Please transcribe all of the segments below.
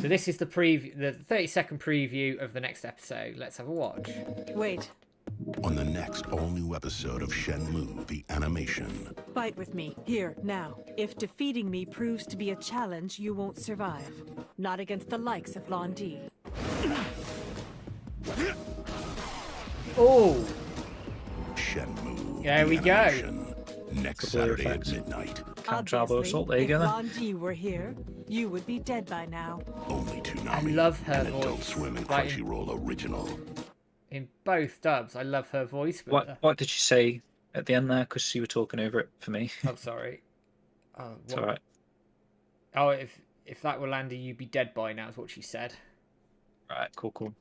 So this is the preview, the 30-second preview of the next episode. Let's have a watch. Wait. On the next all-new episode of Shenmue, the animation. Fight with me, here, now. If defeating me proves to be a challenge, you won't survive. Not against the likes of Londi. Oh! Shenmue. There we go. Animation. Next Saturday at effects. midnight. Counter elbow assault. There you go. If Then. Londi were here, you would be dead by now. Only Toonami. I love her An Adult voice. Swim and Like- Crunchyroll original. In both dubs, I love her voice. But What did she say at the end there? Because you were talking over it for me. oh, sorry. Oh, It's what- all right. Oh, if that were Landy, you'd be dead by now. Is what she said. Right. Cool.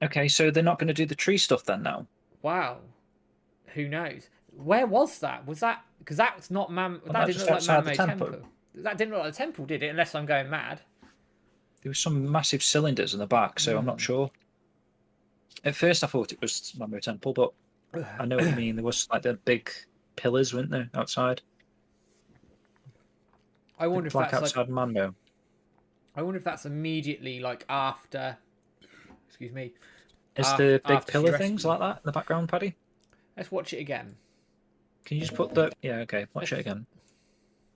Okay, so they're not going to do the tree stuff then now. Wow. Who knows? Where was that? Was that because that's not That that didn't just look outside like the Mammo temple? Temple. That didn't look like the temple, did it? Unless I'm going mad. There was some massive cylinders in the back, so I'm not sure. At first, I thought it was Mammo Temple, but I know what you mean. There was like the big pillars, weren't there, outside? I wonder if Like that's outside Mammo. I wonder if that's immediately like after. Excuse me. Is the big after she pillar rescued things them. like that in the background, Paddy? Let's watch it again. Can you just put the... Yeah, okay. Watch it again.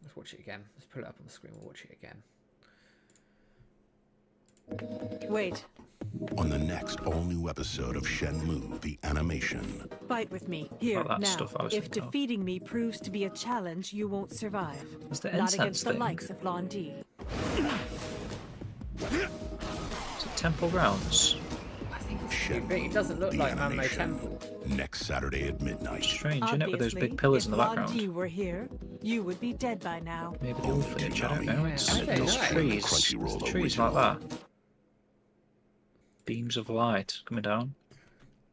Let's watch it again. Let's put it up on the screen. We'll watch it again. Wait. On the next all-new episode of Shenmue, the animation. Fight with me, here, Well, that's now. stuff I was If thinking of. defeating me proves to be a challenge, you won't survive. Is the Not incense against the thing? likes of Londi. Is it Temple Grounds? I think it's too big. It doesn't look the like Mammo animation. Temple. Next Saturday at midnight. Strange, isn't it, with those Obviously, big pillars in the if background? Londi were here, you would be dead by now. Maybe the orphanage, I don't know. It's, I don't it's know. trees. Crunchyroll It's trees original. like that. Beams of light coming down.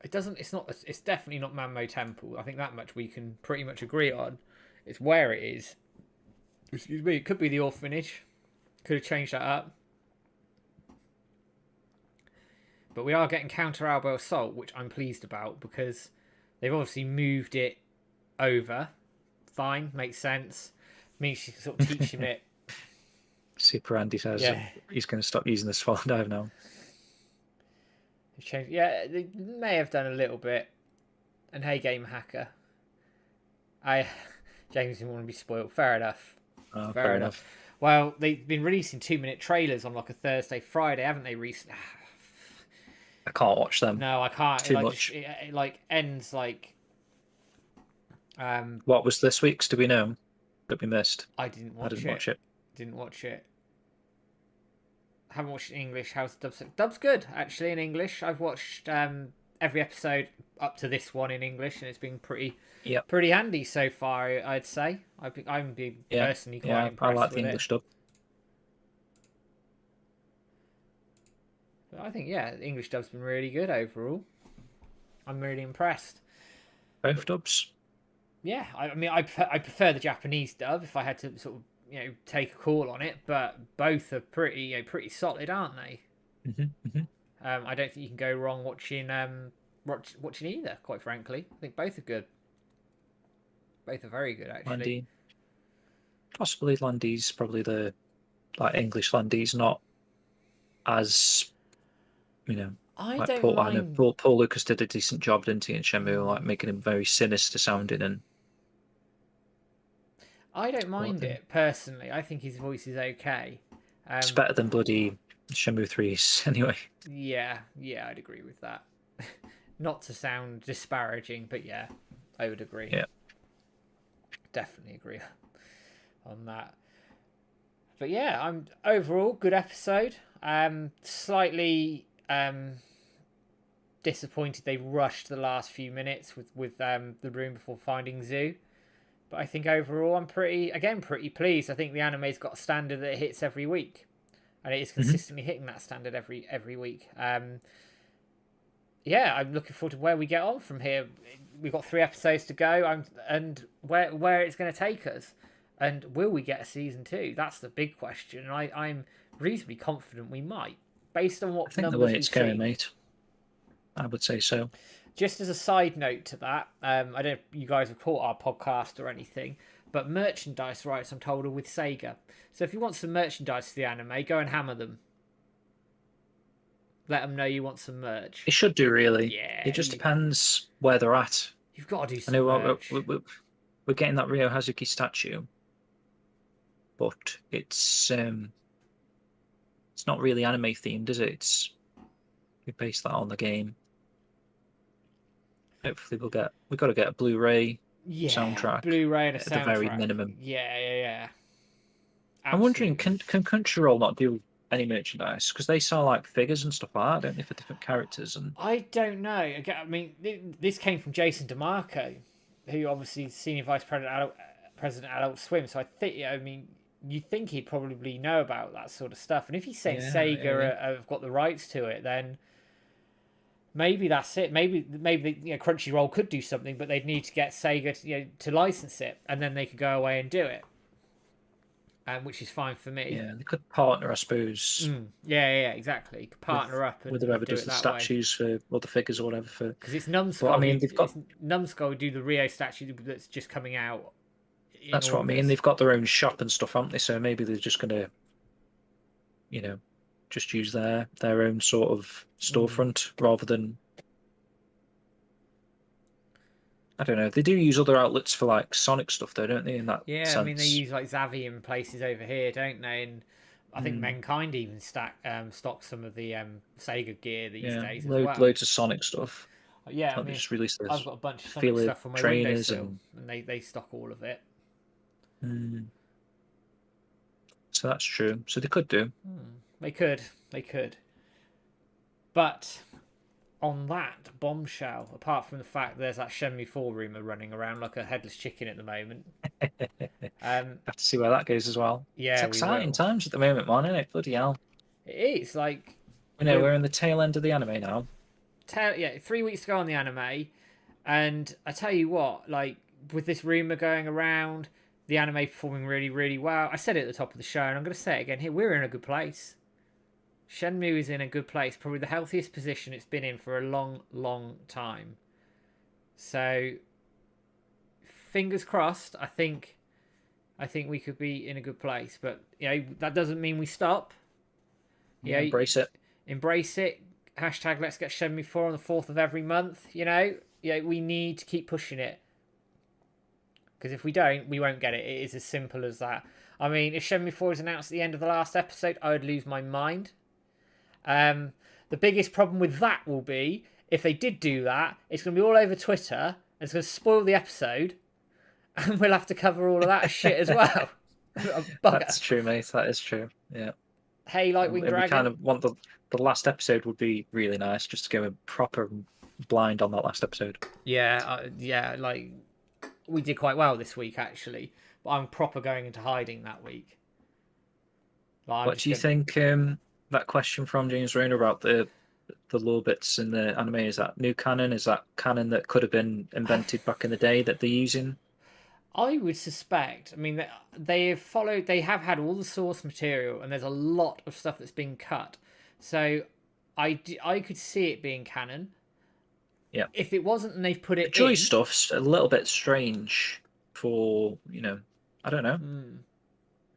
It doesn't. It's not. It's definitely not Mammo Temple. I think that much we can pretty much agree on. It's where it is. Excuse me. It could be the orphanage. Could have changed that up. But we are getting counter elbow assault, which I'm pleased about because they've obviously moved it over. Fine, makes sense. Means she can sort of teach him it. Super Andy says Yeah. he's going to stop using the swallow dive now. They've changed. Yeah, they may have done a little bit. And hey, game hacker. James didn't want to be spoiled. Fair enough. Oh, Fair enough. Well, they've been releasing 2-minute trailers on like a Thursday, Friday, haven't they? Recently. I can't watch them. No, I can't. Too It, like, much. it like ends like. What was this week's? Do we know? That we missed? I didn't watch I didn't watch it. Didn't watch it. Haven't watched it in English. How's the dub? Dub's good actually in English. I've watched every episode up to this one in English, and it's been pretty handy so far. I'd say. I'm personally quite impressed I like the with English it. dub. But I think the English dub's been really good overall. I'm really impressed. Both dubs. Yeah, I mean, I prefer the Japanese dub if I had to sort of take a call on it, but both are pretty solid, aren't they? I don't think you can go wrong watching either. Quite frankly, I think both are good. Both are very good actually. Landy. Possibly Landy's probably the English Landy's not as I like don't Paul, I mind. know Paul Lucas did a decent job, didn't he, in Shenmue, like making him very sinister sounding and I don't mind thing. it personally. I think his voice is okay. it's better than bloody Shenmue 3's anyway. Yeah, I'd agree with that. Not to sound disparaging, but yeah, I would agree. Yeah. Definitely agree on that. But yeah, I'm overall good episode. Slightly disappointed they rushed the last few minutes with the room before finding Zoo. But I think overall I'm pretty pleased. I think the anime's got a standard that it hits every week. And it is consistently hitting that standard every week. Yeah, I'm looking forward to where we get on from here. We've got 3 episodes to go, and where it's going to take us, and will we get a season 2? That's the big question. And I'm reasonably confident we might, based on what I think numbers the way we've it's going, seen. mate, I would say so. Just as a side note to that, I don't know if you guys have caught our podcast or anything, but merchandise rights, I'm told, are with Sega. So if you want some merchandise for the anime, go and hammer them. Let them know you want some merch. It should do, really. Yeah. It just depends where they're at. You've got to do I some know merch. we're getting that Ryo Hazuki statue, but it's not really anime themed, is it? We base that on the game. Hopefully we've got to get a Blu-ray soundtrack. Blu-ray and a at soundtrack. the very minimum. Yeah. Absolutely. I'm wondering, can Crunchyroll not do any merchandise? Because they sell like figures and stuff like that, don't they, for different characters? And I don't know. Again, I mean, this came from Jason DeMarco, who obviously is Senior Vice President Adult Swim. So I think, I mean, you'd think he'd probably know about that sort of stuff. And if he's saying Sega have got the rights to it, then maybe that's it. Maybe Crunchyroll could do something, but they'd need to get Sega to license it, and then they could go away and do it. Which is fine for me. yeah, they could partner, I suppose. Yeah, exactly. Partner up and with whoever do does it the that statues way. or the figures or whatever. Because it's Numskull. But, I mean, they've got Numskull do the Rio statue that's just coming out. That's what I mean. They've got their own shop and stuff, haven't they? So maybe they're just going to, just use their own sort of storefront rather than. I don't know. They do use other outlets for like Sonic stuff, though, don't they? In that sense. I mean, they use like Xavier places over here, don't they? And I think Mankind even stock some of the Sega gear these days as well. Loads of Sonic stuff. Yeah, I mean, just released this. I've got a bunch of Sonic stuff on my windowsill, and they stock all of it. So that's true. So they could do. They could. But on that bombshell, apart from the fact there's that Shenmue 4 rumour running around like a headless chicken at the moment. Have to see where that goes as well. Yeah, it's exciting times at the moment, man, isn't it? Bloody hell. It is, like... we're in the tail end of the anime now. 3 weeks to go on the anime, and I tell you what, like, with this rumour going around, the anime performing really, really well, I said it at the top of the show, and I'm going to say it again here, we're in a good place. Shenmue is in a good place, probably the healthiest position it's been in for a long, long time. So, fingers crossed. I think we could be in a good place, but that doesn't mean we stop. Embrace it. Embrace it. Hashtag Let's Get Shenmue 4 on the 4th of every month. We need to keep pushing it, because if we don't, we won't get it. It is as simple as that. I mean, if Shenmue 4 is announced at the end of the last episode, I would lose my mind. The biggest problem with that will be, if they did do that, it's going to be all over Twitter, and it's going to spoil the episode, and we'll have to cover all of that shit as well. That's true, mate. That is true. Yeah. Hey, Lightwing Dragon. We kind of want the last episode would be really nice, just to go in proper blind on that last episode. Yeah, like, we did quite well this week, actually, but I'm proper going into hiding that week. Like, what do you think? That question from James Rayner about the lore bits in the anime, is that new canon? Is that canon that could have been invented back in the day that they're using? I would suspect. I mean, they have had all the source material, and there's a lot of stuff that's been cut. So I could see it being canon. Yeah. If it wasn't, and they've put it Joy stuff's a little bit strange for, I don't know.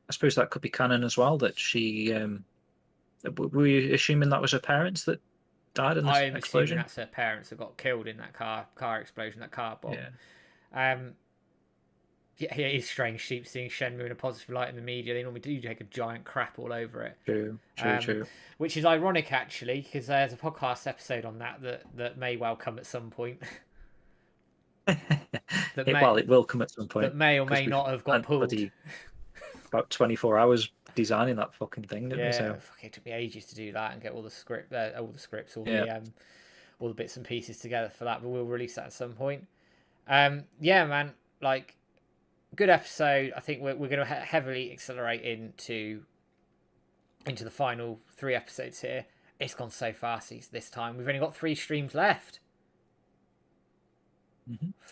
I suppose that could be canon as well, that she... were you assuming that was her parents that died in this explosion? I'm assuming that's her parents that got killed in that car explosion, that car bomb. Yeah, it is strange seeing Shenmue in a positive light in the media. They normally do take a giant crap all over it. True. Which is ironic, actually, because there's a podcast episode on that may well come at some point. It will come at some point. That may or may not have got pulled. About 24 hours designing that fucking thing, didn't we? So it took me ages to do that and get all the scripts, all the bits and pieces together for that. But we'll release that at some point. Man, like, good episode. I think we're going to heavily accelerate into the final 3 episodes here. It's gone so fast this time. We've only got 3 streams left.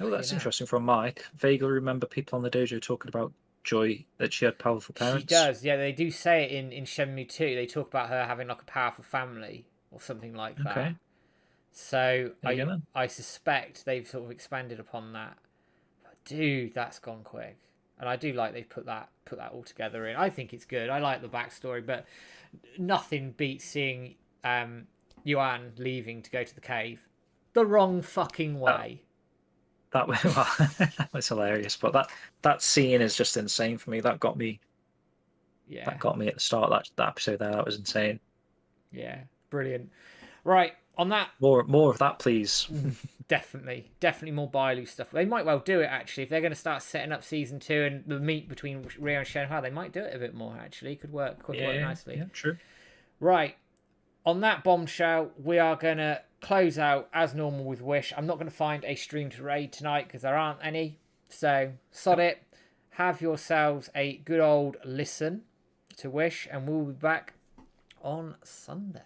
Oh, that's interesting from Mike. Vaguely remember people on the dojo talking about Joy, that she had powerful parents. She does, yeah. They do say it in Shenmue 2. They talk about her having like a powerful family or something like that. So There you go, then. I suspect they've sort of expanded upon that. But dude, that's gone quick. And I do like they've put that all together in. I think it's good. I like the backstory, but nothing beats seeing Yuan leaving to go to the cave the wrong fucking way. That was hilarious. But that scene is just insane for me. That got me. Yeah. That got me at the start of that episode there. That was insane. Yeah, brilliant. Right, on that, More of that, please. definitely more Bailu stuff. They might well do it actually if they're going to start setting up season 2 and the meet between Rio and Shenhua. They might do it a bit more actually. Could work nicely. Yeah, true. Right, on that bombshell, we are going to close out as normal with Wish. I'm not going to find a stream to raid tonight because there aren't any. So sod it. Have yourselves a good old listen to Wish, and we'll be back on Sunday.